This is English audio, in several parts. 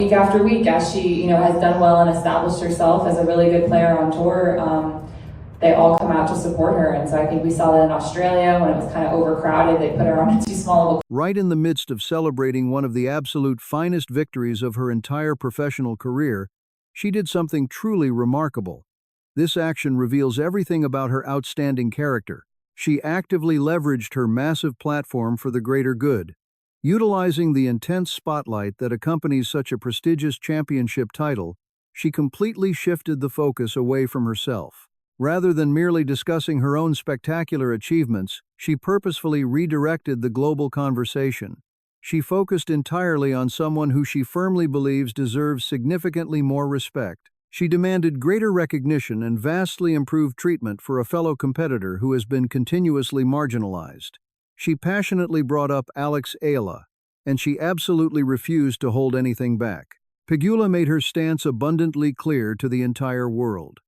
week after week, as she, has done well and established herself as a really good player on tour, they all come out to support her. And so I think we saw that in Australia when it was kind of overcrowded. They put her on a too small of a... Right in the midst of celebrating one of the absolute finest victories of her entire professional career, she did something truly remarkable. This action reveals everything about her outstanding character. She actively leveraged her massive platform for the greater good. Utilizing the intense spotlight that accompanies such a prestigious championship title, she completely shifted the focus away from herself. Rather than merely discussing her own spectacular achievements, she purposefully redirected the global conversation. She focused entirely on someone who she firmly believes deserves significantly more respect. She demanded greater recognition and vastly improved treatment for a fellow competitor who has been continuously marginalized. She passionately brought up Alex Eala, and she absolutely refused to hold anything back. Pegula made her stance abundantly clear to the entire world.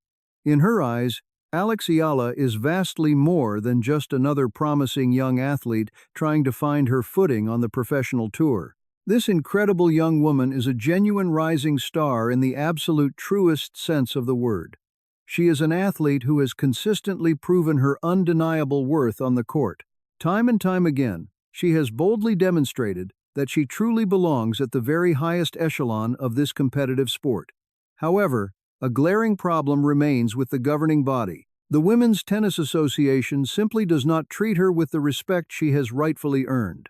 In her eyes, Alex Eala is vastly more than just another promising young athlete trying to find her footing on the professional tour. This incredible young woman is a genuine rising star in the absolute truest sense of the word. She is an athlete who has consistently proven her undeniable worth on the court. Time and time again, she has boldly demonstrated that she truly belongs at the very highest echelon of this competitive sport. However, a glaring problem remains with the governing body. The Women's Tennis Association simply does not treat her with the respect she has rightfully earned.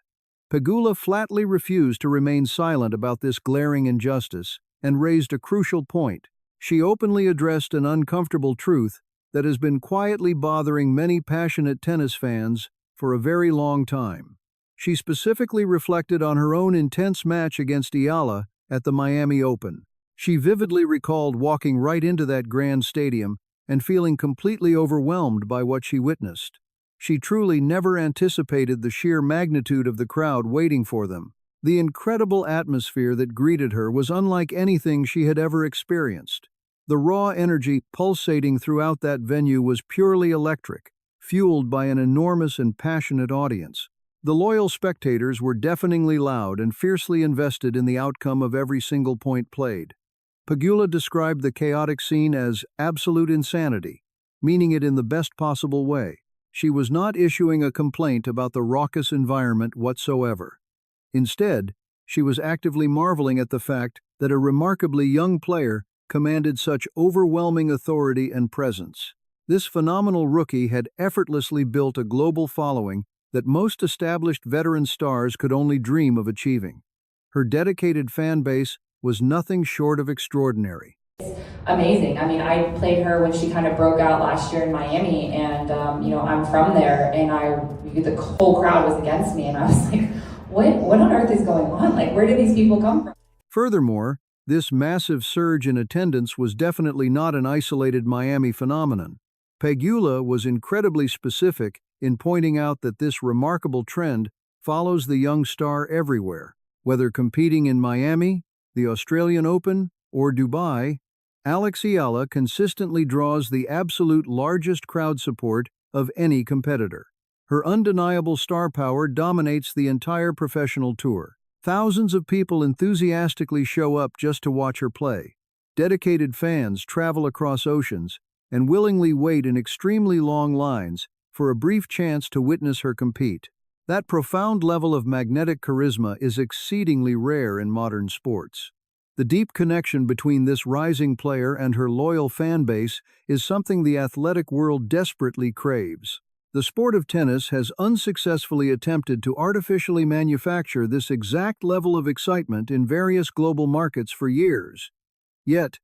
Pegula flatly refused to remain silent about this glaring injustice and raised a crucial point. She openly addressed an uncomfortable truth that has been quietly bothering many passionate tennis fans for a very long time. She specifically reflected on her own intense match against Eala at the Miami Open. She vividly recalled walking right into that grand stadium and feeling completely overwhelmed by what she witnessed. She truly never anticipated the sheer magnitude of the crowd waiting for them. The incredible atmosphere that greeted her was unlike anything she had ever experienced. The raw energy pulsating throughout that venue was purely electric, fueled by an enormous and passionate audience. The loyal spectators were deafeningly loud and fiercely invested in the outcome of every single point played. Pegula described the chaotic scene as absolute insanity, meaning it in the best possible way. She was not issuing a complaint about the raucous environment whatsoever. Instead, she was actively marveling at the fact that a remarkably young player commanded such overwhelming authority and presence. This phenomenal rookie had effortlessly built a global following that most established veteran stars could only dream of achieving. Her dedicated fan base was nothing short of extraordinary. Amazing. I mean, I played her when she kind of broke out last year in Miami, and I'm from there, and the whole crowd was against me, and I was like, what on earth is going on? Like, where did these people come from? Furthermore, this massive surge in attendance was definitely not an isolated Miami phenomenon. Pegula was incredibly specific in pointing out that this remarkable trend follows the young star everywhere. Whether competing in Miami, the Australian Open, or Dubai, Alex Eala consistently draws the absolute largest crowd support of any competitor. Her undeniable star power dominates the entire professional tour. Thousands of people enthusiastically show up just to watch her play. Dedicated fans travel across oceans and willingly wait in extremely long lines for a brief chance to witness her compete. That profound level of magnetic charisma is exceedingly rare in modern sports. The deep connection between this rising player and her loyal fan base is something the athletic world desperately craves. The sport of tennis has unsuccessfully attempted to artificially manufacture this exact level of excitement in various global markets for years. Yet,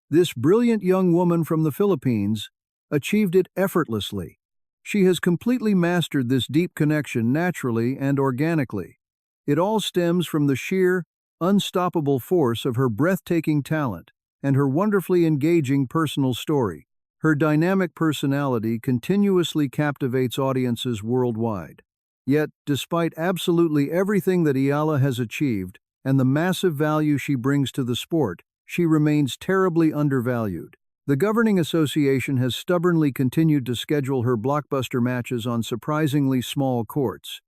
this brilliant young woman from the Philippines achieved it effortlessly. She has completely mastered this deep connection naturally and organically. It all stems from the sheer, unstoppable force of her breathtaking talent and her wonderfully engaging personal story. Her dynamic personality continuously captivates audiences worldwide. Yet, despite absolutely everything that Eala has achieved and the massive value she brings to the sport, she remains terribly undervalued. The governing association has stubbornly continued to schedule her blockbuster matches on surprisingly small courts.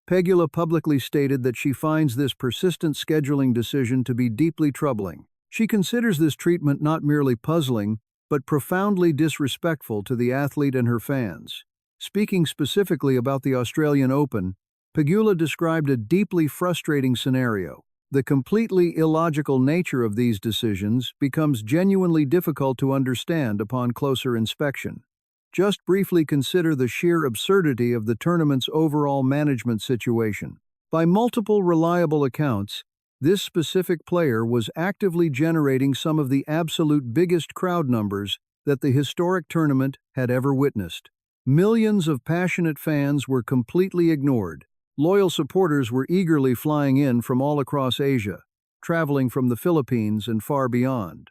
Pegula publicly stated that she finds this persistent scheduling decision to be deeply troubling. She considers this treatment not merely puzzling, but profoundly disrespectful to the athlete and her fans. Speaking specifically about the Australian Open, Pegula described a deeply frustrating scenario. The completely illogical nature of these decisions becomes genuinely difficult to understand upon closer inspection. Just briefly consider the sheer absurdity of the tournament's overall management situation. By multiple reliable accounts, this specific player was actively generating some of the absolute biggest crowd numbers that the historic tournament had ever witnessed. Millions of passionate fans were completely ignored. Loyal supporters were eagerly flying in from all across Asia, traveling from the Philippines and far beyond.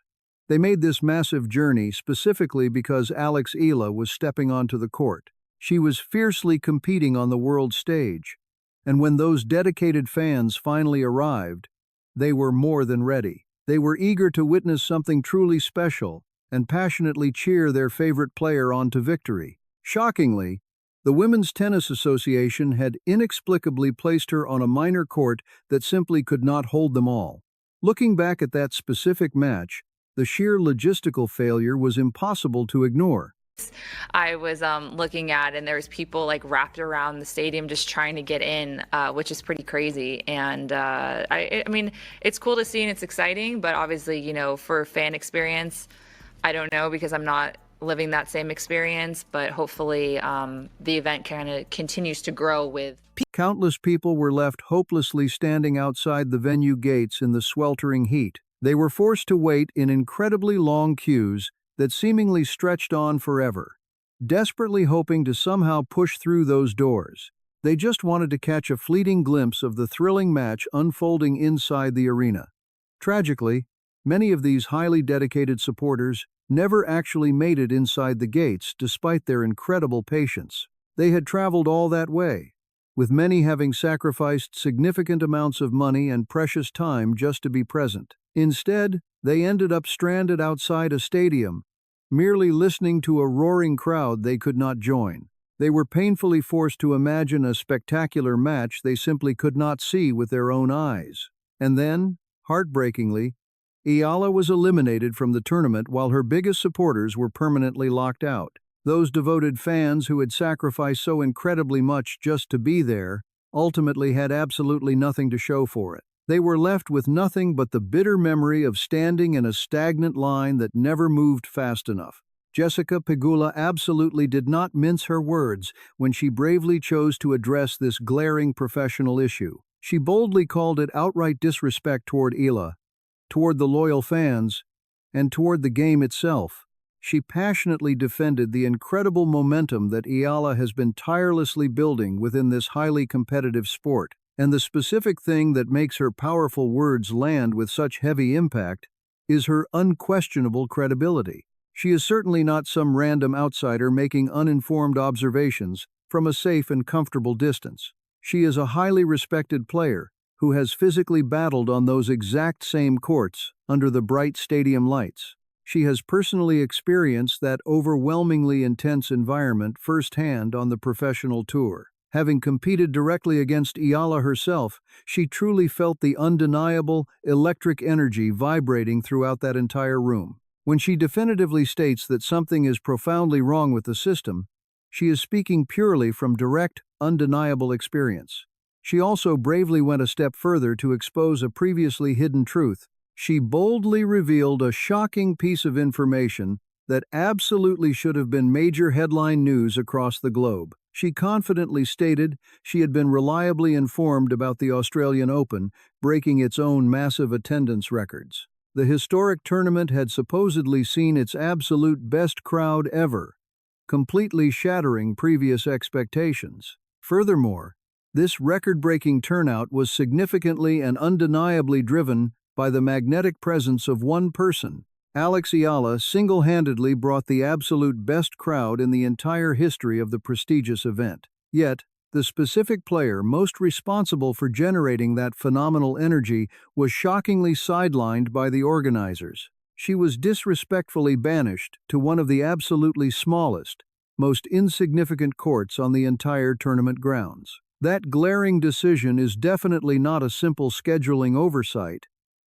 They made this massive journey specifically because Alex Eala was stepping onto the court. She was fiercely competing on the world stage, and when those dedicated fans finally arrived, they were more than ready. They were eager to witness something truly special and passionately cheer their favorite player on to victory. Shockingly, the Women's Tennis Association had inexplicably placed her on a minor court that simply could not hold them all. Looking back at that specific match, the sheer logistical failure was impossible to ignore. I was looking at, and there was people like wrapped around the stadium just trying to get in, which is pretty crazy. And I mean, it's cool to see and it's exciting, but obviously, you know, for fan experience, I don't know because I'm not living that same experience, but hopefully the event kind of continues to grow with. Countless people were left hopelessly standing outside the venue gates in the sweltering heat. They were forced to wait in incredibly long queues that seemingly stretched on forever, desperately hoping to somehow push through those doors. They just wanted to catch a fleeting glimpse of the thrilling match unfolding inside the arena. Tragically, many of these highly dedicated supporters never actually made it inside the gates despite their incredible patience. They had traveled all that way, with many having sacrificed significant amounts of money and precious time just to be present. Instead, they ended up stranded outside a stadium, merely listening to a roaring crowd they could not join. They were painfully forced to imagine a spectacular match they simply could not see with their own eyes. And then, heartbreakingly, Eala was eliminated from the tournament while her biggest supporters were permanently locked out. Those devoted fans who had sacrificed so incredibly much just to be there ultimately had absolutely nothing to show for it. They were left with nothing but the bitter memory of standing in a stagnant line that never moved fast enough. Jessica Pegula absolutely did not mince her words when she bravely chose to address this glaring professional issue. She boldly called it outright disrespect toward Eala, toward the loyal fans, and toward the game itself. She passionately defended the incredible momentum that Eala has been tirelessly building within this highly competitive sport. And the specific thing that makes her powerful words land with such heavy impact is her unquestionable credibility. She is certainly not some random outsider making uninformed observations from a safe and comfortable distance. She is a highly respected player who has physically battled on those exact same courts under the bright stadium lights. She has personally experienced that overwhelmingly intense environment firsthand on the professional tour. Having competed directly against Eala herself, she truly felt the undeniable, electric energy vibrating throughout that entire room. When she definitively states that something is profoundly wrong with the system, she is speaking purely from direct, undeniable experience. She also bravely went a step further to expose a previously hidden truth. She boldly revealed a shocking piece of information that absolutely should have been major headline news across the globe. She confidently stated she had been reliably informed about the Australian Open, breaking its own massive attendance records. The historic tournament had supposedly seen its absolute best crowd ever, completely shattering previous expectations. Furthermore, this record-breaking turnout was significantly and undeniably driven by the magnetic presence of one person. Alex Eala single-handedly brought the absolute best crowd in the entire history of the prestigious event. Yet, the specific player most responsible for generating that phenomenal energy was shockingly sidelined by the organizers. She was disrespectfully banished to one of the absolutely smallest, most insignificant courts on the entire tournament grounds. That glaring decision is definitely not a simple scheduling oversight,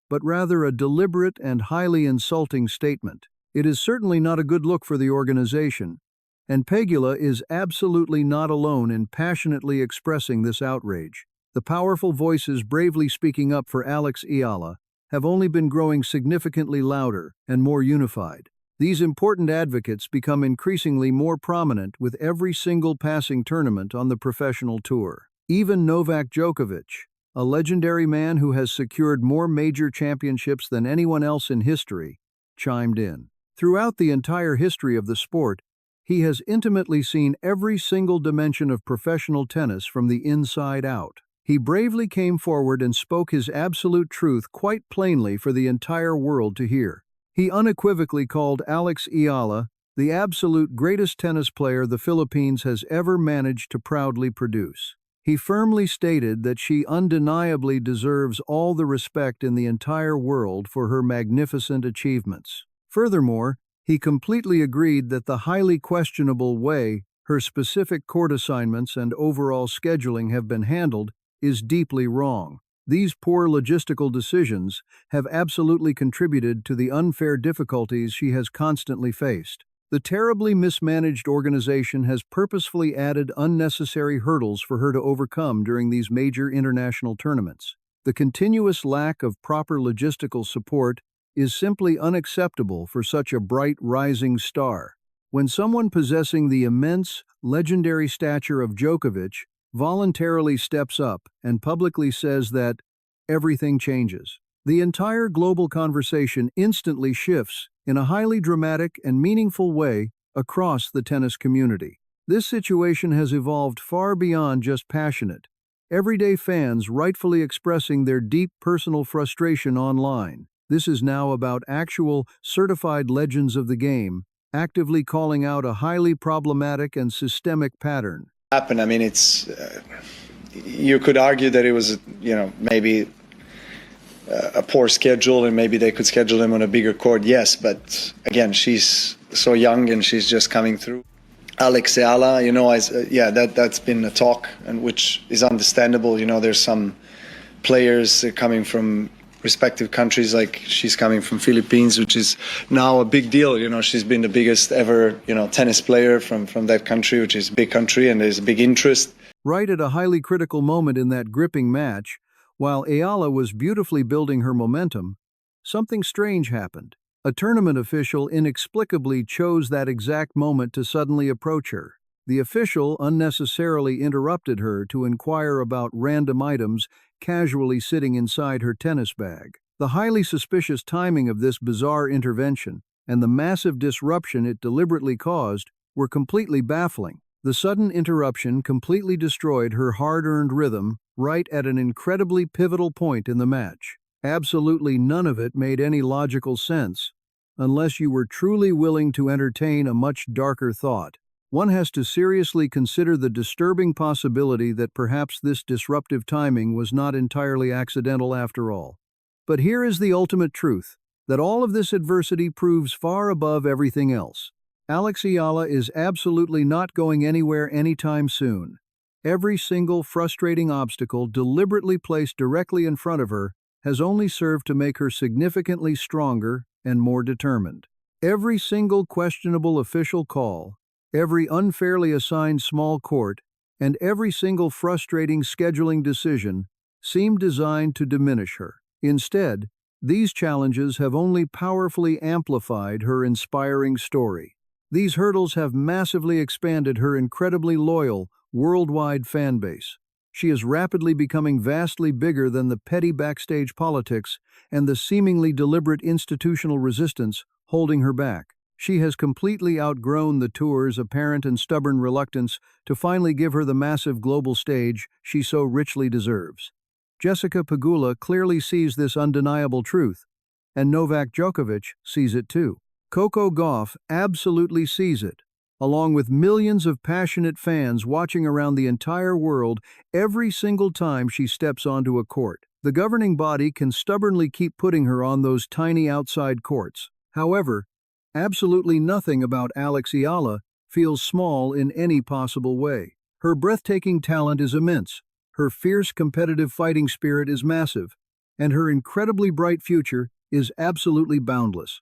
but rather a deliberate and highly insulting statement. It is certainly not a good look for the organization, and Pegula is absolutely not alone in passionately expressing this outrage. The powerful voices bravely speaking up for Alex Eala have only been growing significantly louder and more unified. These important advocates become increasingly more prominent with every single passing tournament on the professional tour. Even Novak Djokovic, a legendary man who has secured more major championships than anyone else in history, chimed in. Throughout the entire history of the sport, he has intimately seen every single dimension of professional tennis from the inside out. He bravely came forward and spoke his absolute truth quite plainly for the entire world to hear. He unequivocally called Alex Eala the absolute greatest tennis player the Philippines has ever managed to proudly produce. He firmly stated that she undeniably deserves all the respect in the entire world for her magnificent achievements. Furthermore, he completely agreed that the highly questionable way her specific court assignments and overall scheduling have been handled is deeply wrong. These poor logistical decisions have absolutely contributed to the unfair difficulties she has constantly faced. The terribly mismanaged organization has purposefully added unnecessary hurdles for her to overcome during these major international tournaments. The continuous lack of proper logistical support is simply unacceptable for such a bright rising star. When someone possessing the immense, legendary stature of Djokovic voluntarily steps up and publicly says that everything changes, the entire global conversation instantly shifts in a highly dramatic and meaningful way across the tennis community. This situation has evolved far beyond just passionate, everyday fans rightfully expressing their deep personal frustration online. This is now about actual, certified legends of the game, actively calling out a highly problematic and systemic pattern. I mean, it's you could argue that it was, maybe a poor schedule, and maybe they could schedule him on a bigger court. Yes, but again, she's so young and she's just coming through. Alex Eala, that's been a talk, and which is understandable. There's some players coming from respective countries, like she's coming from Philippines, which is now a big deal. She's been the biggest ever, tennis player from that country, which is a big country, and there's a big interest. Right at a highly critical moment in that gripping match, while Eala was beautifully building her momentum, something strange happened. A tournament official inexplicably chose that exact moment to suddenly approach her. The official unnecessarily interrupted her to inquire about random items casually sitting inside her tennis bag. The highly suspicious timing of this bizarre intervention and the massive disruption it deliberately caused were completely baffling. The sudden interruption completely destroyed her hard-earned rhythm right at an incredibly pivotal point in the match. Absolutely none of it made any logical sense, unless you were truly willing to entertain a much darker thought. One has to seriously consider the disturbing possibility that perhaps this disruptive timing was not entirely accidental after all. But here is the ultimate truth, that all of this adversity proves far above everything else. Alex Eala is absolutely not going anywhere anytime soon. Every single frustrating obstacle deliberately placed directly in front of her has only served to make her significantly stronger and more determined. Every single questionable official call, every unfairly assigned small court, and every single frustrating scheduling decision seemed designed to diminish her. Instead, these challenges have only powerfully amplified her inspiring story. These hurdles have massively expanded her incredibly loyal, worldwide fan base. She is rapidly becoming vastly bigger than the petty backstage politics and the seemingly deliberate institutional resistance holding her back. She has completely outgrown the tour's apparent and stubborn reluctance to finally give her the massive global stage she so richly deserves. Jessica Pegula clearly sees this undeniable truth, and Novak Djokovic sees it too. Coco Gauff absolutely sees it, along with millions of passionate fans watching around the entire world every single time she steps onto a court. The governing body can stubbornly keep putting her on those tiny outside courts. However, absolutely nothing about Alex Eala feels small in any possible way. Her breathtaking talent is immense, her fierce competitive fighting spirit is massive, and her incredibly bright future is absolutely boundless.